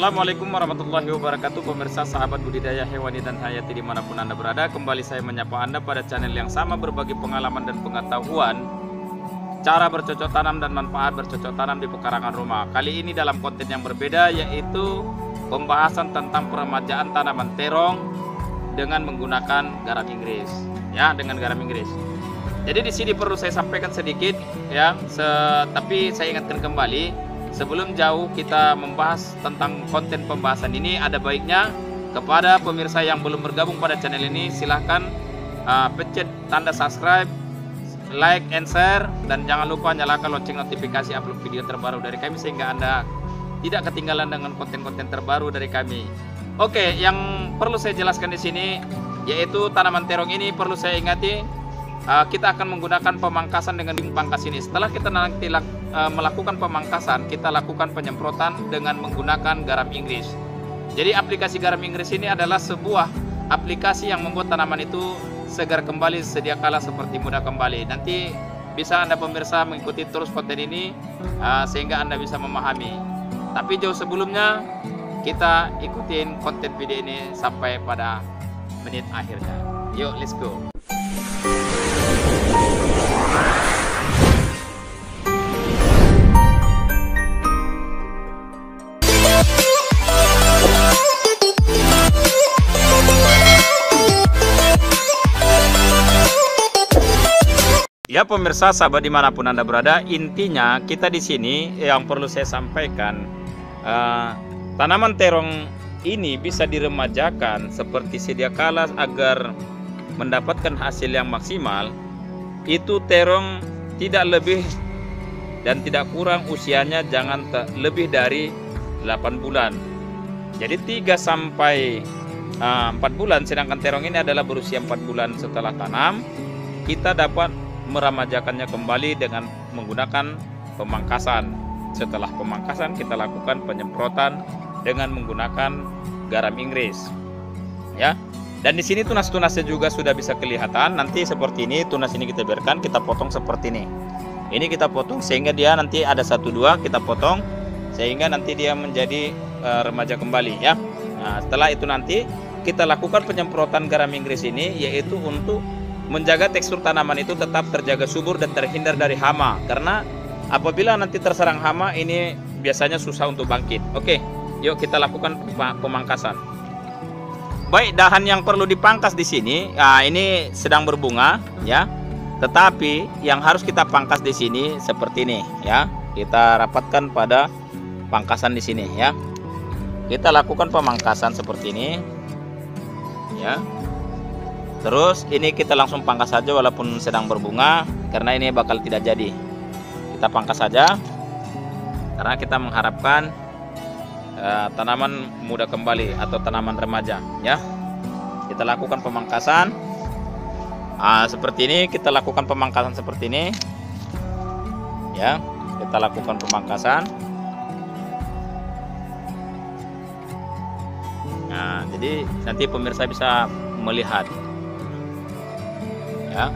Assalamualaikum warahmatullahi wabarakatuh, pemirsa sahabat budidaya hewani dan hayati dimanapun Anda berada. Kembali saya menyapa Anda pada channel yang sama, berbagi pengalaman dan pengetahuan cara bercocok tanam dan manfaat bercocok tanam di pekarangan rumah. Kali ini dalam konten yang berbeda, yaitu pembahasan tentang peremajaan tanaman terong dengan menggunakan garam Inggris. Ya, dengan garam Inggris. Jadi di sini perlu saya sampaikan sedikit ya, tapi saya ingatkan kembali. Sebelum jauh kita membahas tentang konten pembahasan ini, ada baiknya kepada pemirsa yang belum bergabung pada channel ini, silahkan pencet tanda subscribe, like and share, dan jangan lupa nyalakan lonceng notifikasi upload video terbaru dari kami sehingga Anda tidak ketinggalan dengan konten-konten terbaru dari kami. Oke, yang perlu saya jelaskan di sini yaitu tanaman terong ini perlu saya ingati, kita akan menggunakan pemangkasan dengan pangkas ini. Setelah kita nanti melakukan pemangkasan, kita lakukan penyemprotan dengan menggunakan garam Inggris. Jadi aplikasi garam Inggris ini adalah sebuah aplikasi yang membuat tanaman itu segar kembali, sedia kala seperti muda kembali. Nanti bisa Anda pemirsa mengikuti terus konten ini sehingga Anda bisa memahami. Tapi jauh sebelumnya, kita ikutin konten video ini sampai pada menit akhirnya. Yuk, let's go. Ya pemirsa sahabat dimanapun Anda berada, intinya kita di sini yang perlu saya sampaikan, tanaman terong ini bisa diremajakan seperti sedia kala agar mendapatkan hasil yang maksimal. Itu terong tidak lebih dan tidak kurang usianya, jangan lebih dari 8 bulan. Jadi 3 sampai 4 bulan, sedangkan terong ini adalah berusia 4 bulan setelah tanam. Kita dapat meremajakannya kembali dengan menggunakan pemangkasan. Setelah pemangkasan kita lakukan penyemprotan dengan menggunakan garam Inggris. Ya. Dan di sini tunas-tunasnya juga sudah bisa kelihatan. Nanti seperti ini, tunas ini kita biarkan, kita potong seperti ini. Ini kita potong sehingga dia nanti ada 1-2 kita potong sehingga nanti dia menjadi remaja kembali ya. Nah, setelah itu nanti kita lakukan penyemprotan garam Inggris ini, yaitu untuk menjaga tekstur tanaman itu tetap terjaga subur dan terhindar dari hama, karena apabila nanti terserang hama ini biasanya susah untuk bangkit. Oke, yuk kita lakukan pemangkasan. Baik, dahan yang perlu dipangkas di sini, ini sedang berbunga ya, tetapi yang harus kita pangkas di sini seperti ini ya. Kita rapatkan pada pangkasan di sini ya. Kita lakukan pemangkasan seperti ini ya. Terus ini kita langsung pangkas saja walaupun sedang berbunga, karena ini bakal tidak jadi. Kita pangkas saja karena kita mengharapkan tanaman muda kembali atau tanaman remaja ya. Kita lakukan pemangkasan seperti ini. Kita lakukan pemangkasan seperti ini ya. Kita lakukan pemangkasan. Nah, jadi nanti pemirsa bisa melihat ya.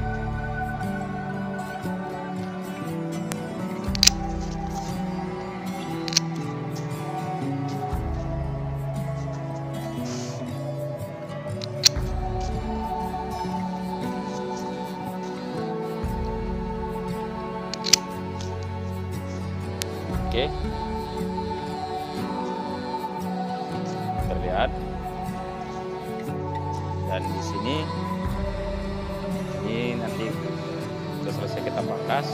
Oke. Terlihat. Dan di sini ini nanti sudah selesai kita pangkas.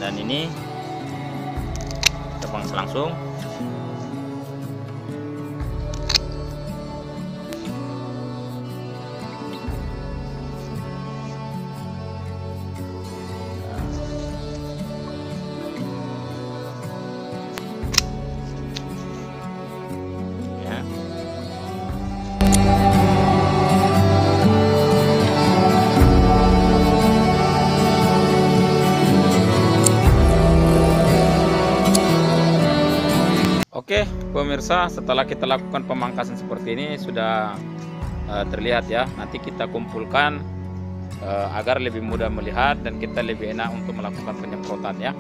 Dan ini kita pangkas langsung. Oke pemirsa, setelah kita lakukan pemangkasan seperti ini sudah terlihat ya. Nanti kita kumpulkan agar lebih mudah melihat dan kita lebih enak untuk melakukan penyemprotan ya.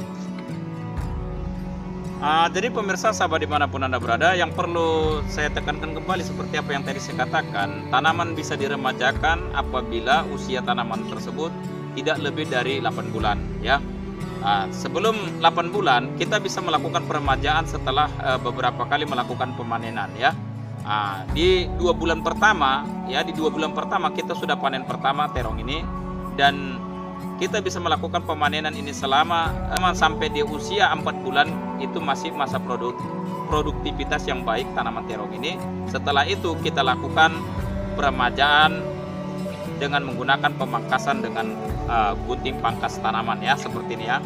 Jadi pemirsa, sahabat dimanapun Anda berada, yang perlu saya tekankan kembali seperti apa yang tadi saya katakan, tanaman bisa diremajakan apabila usia tanaman tersebut tidak lebih dari 8 bulan ya. Sebelum 8 bulan kita bisa melakukan peremajaan setelah beberapa kali melakukan pemanenan ya. Di 2 bulan pertama ya, di 2 bulan pertama kita sudah panen pertama terong ini, dan kita bisa melakukan pemanenan ini selama sampai di usia 4 bulan, itu masih masa produktivitas yang baik tanaman terong ini. Setelah itu kita lakukan peremajaan dengan menggunakan pemangkasan dengan gunting pangkas tanaman ya, seperti ini ya.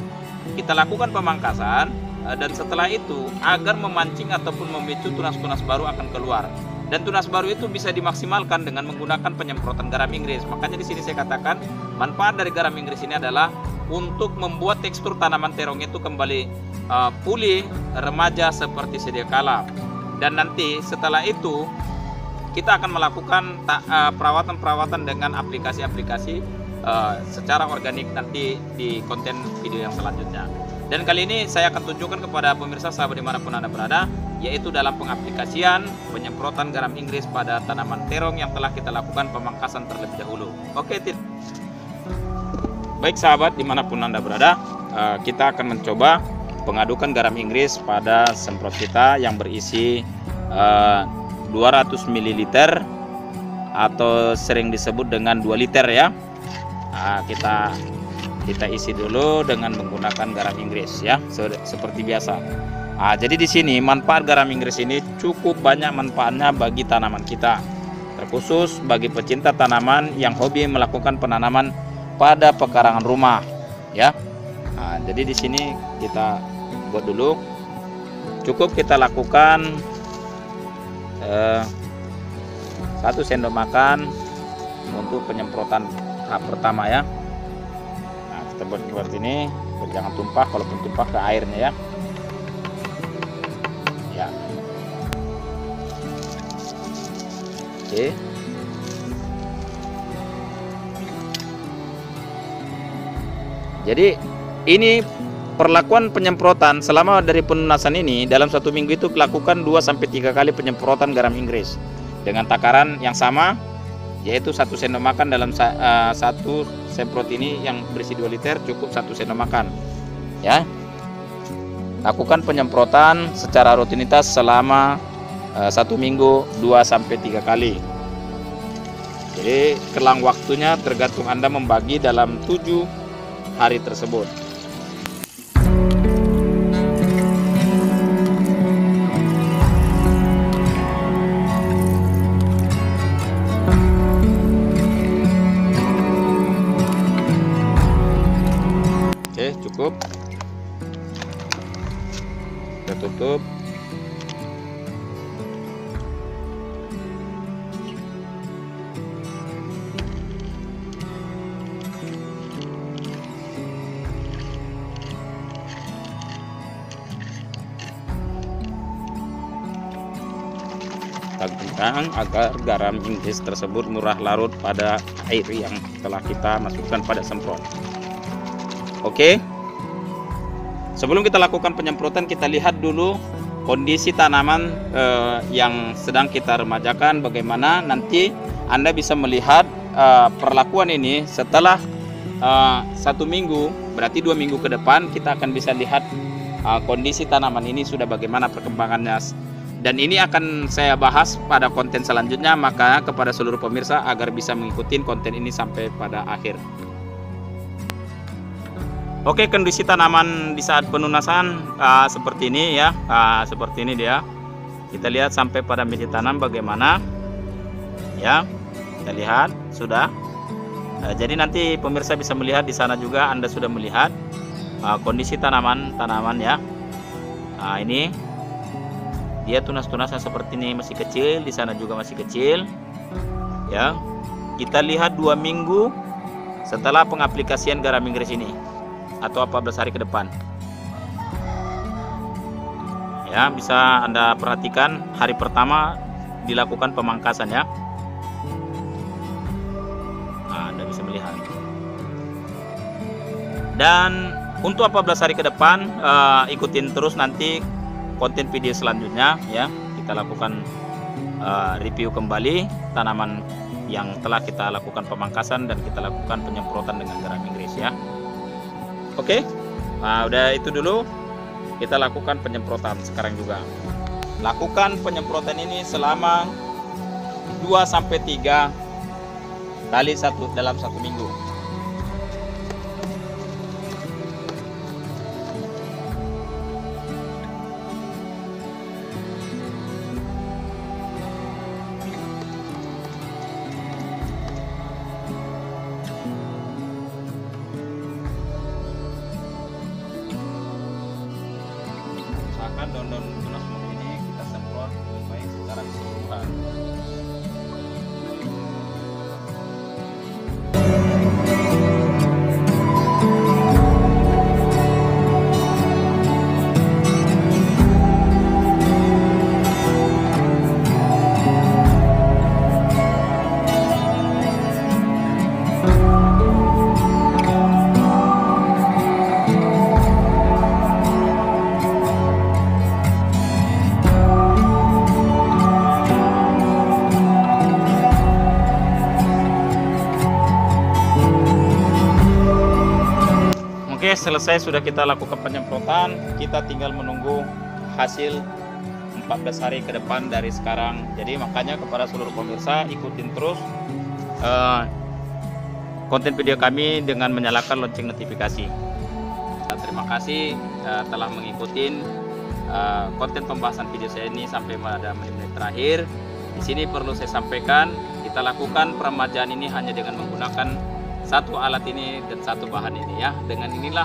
Kita lakukan pemangkasan dan setelah itu agar memancing ataupun memicu tunas-tunas baru akan keluar. Dan tunas baru itu bisa dimaksimalkan dengan menggunakan penyemprotan garam Inggris. Makanya di sini saya katakan manfaat dari garam Inggris ini adalah untuk membuat tekstur tanaman terong itu kembali pulih, remaja seperti sedia kala. Dan nanti setelah itu kita akan melakukan perawatan-perawatan dengan aplikasi-aplikasi secara organik nanti di konten video yang selanjutnya. Dan kali ini saya akan tunjukkan kepada pemirsa sahabat dimanapun Anda berada, yaitu dalam pengaplikasian penyemprotan garam Inggris pada tanaman terong yang telah kita lakukan pemangkasan terlebih dahulu. Oke, baik sahabat dimanapun Anda berada, kita akan mencoba pengadukan garam Inggris pada semprot kita yang berisi 200 ml atau sering disebut dengan 2 liter ya. Kita isi dulu dengan menggunakan garam Inggris ya, seperti biasa. Jadi di sini manfaat garam Inggris ini cukup banyak manfaatnya bagi tanaman kita, terkhusus bagi pecinta tanaman yang hobi melakukan penanaman pada pekarangan rumah ya. Jadi di sini kita buat dulu, cukup kita lakukan 1 sendok makan untuk penyemprotan tahap pertama ya. Kita buat seperti ini, jangan tumpah, kalaupun tumpah ke airnya ya. Oke. Jadi ini perlakuan penyemprotan selama dari penunasan ini, dalam 1 minggu itu lakukan 2-3 kali penyemprotan garam Inggris dengan takaran yang sama, yaitu 1 sendok makan dalam 1 semprot ini yang berisi 2 liter, cukup 1 sendok makan ya. Lakukan penyemprotan secara rutinitas selama 1 minggu 2-3 kali. Jadi kelang waktunya tergantung Anda membagi dalam 7 hari tersebut. Oke, cukup. Kita tutup. Tentang agar garam Inggris tersebut murah larut pada air yang telah kita masukkan pada semprot. Oke, sebelum kita lakukan penyemprotan, kita lihat dulu kondisi tanaman yang sedang kita remajakan. Bagaimana nanti Anda bisa melihat perlakuan ini setelah 1 minggu, berarti 2 minggu ke depan kita akan bisa lihat kondisi tanaman ini sudah bagaimana perkembangannya. Dan ini akan saya bahas pada konten selanjutnya, maka kepada seluruh pemirsa agar bisa mengikuti konten ini sampai pada akhir. Oke, kondisi tanaman di saat penunasan seperti ini ya, seperti ini dia. Kita lihat sampai pada biji tanam bagaimana ya. Kita lihat sudah. Jadi nanti pemirsa bisa melihat di sana juga, Anda sudah melihat kondisi tanaman ya. Ini dia tunas-tunasnya seperti ini, masih kecil, di sana juga masih kecil ya. Kita lihat 2 minggu setelah pengaplikasian garam Inggris ini atau 14 hari ke depan ya. Bisa Anda perhatikan hari pertama dilakukan pemangkasan ya. Anda bisa melihat Dan untuk 14 hari ke depan ikutin terus nanti konten video selanjutnya ya. Kita lakukan review kembali tanaman yang telah kita lakukan pemangkasan dan kita lakukan penyemprotan dengan garam Inggris ya. Oke. Nah, udah itu dulu. Kita lakukan penyemprotan sekarang juga. Lakukan penyemprotan ini selama 2-3 kali dalam 1 minggu. Usahakan daun-daun tunas muda ini kita semprot lebih baik secara keseluruhan. Oke, selesai sudah kita lakukan penyemprotan. Kita tinggal menunggu hasil 14 hari ke depan dari sekarang. Jadi makanya kepada seluruh pemirsa, ikutin terus konten video kami dengan menyalakan lonceng notifikasi. Terima kasih telah mengikuti konten pembahasan video saya ini sampai pada menit-menit terakhir. Di sini perlu saya sampaikan, kita lakukan peremajaan ini hanya dengan menggunakan satu alat ini dan satu bahan ini ya. Dengan inilah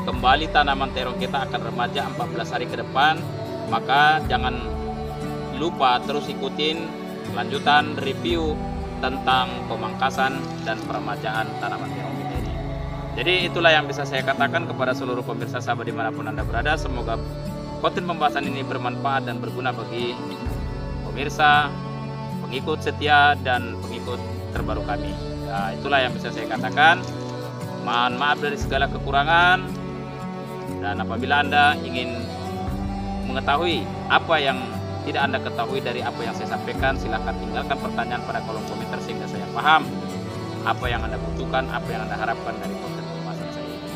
kembali tanaman terong kita akan remaja 14 hari ke depan. Maka jangan lupa terus ikutin lanjutan review tentang pemangkasan dan peremajaan tanaman terong kita ini. Jadi itulah yang bisa saya katakan kepada seluruh pemirsa sahabat dimanapun Anda berada. Semoga konten pembahasan ini bermanfaat dan berguna bagi pemirsa, pengikut setia dan pengikut terbaru kami. Nah, itulah yang bisa saya katakan. Mohon maaf dari segala kekurangan. Dan apabila Anda ingin mengetahui apa yang tidak Anda ketahui dari apa yang saya sampaikan, silahkan tinggalkan pertanyaan pada kolom komentar sehingga saya paham apa yang Anda butuhkan, apa yang Anda harapkan dari konten pembahasan saya ini.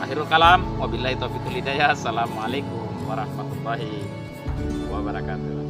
Akhirul kalam, wabillahi taufiq wal hidayah. Assalamualaikum warahmatullahi wabarakatuh.